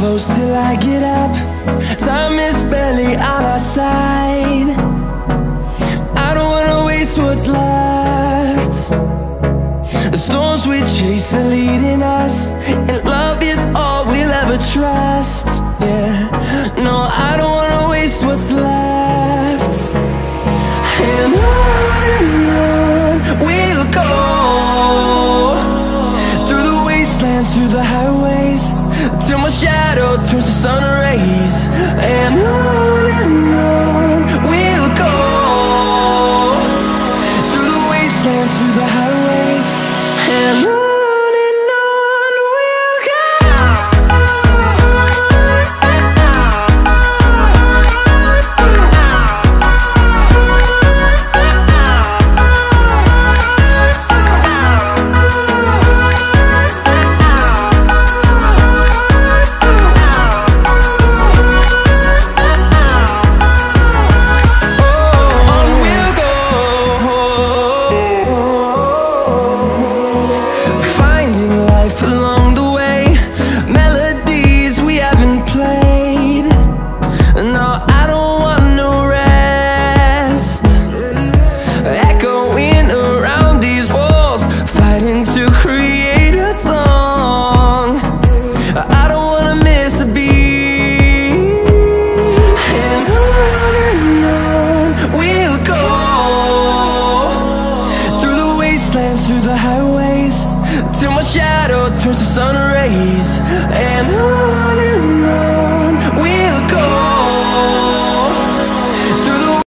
close till I get up. Time is barely on our side. I don't wanna waste what's left. The storms we chase are leading us, and love is all we'll ever trust. Yeah, no, I don't wanna waste what's left. And on we'll go, through the wastelands, through the highways, till my shadow turns to sun rays. And on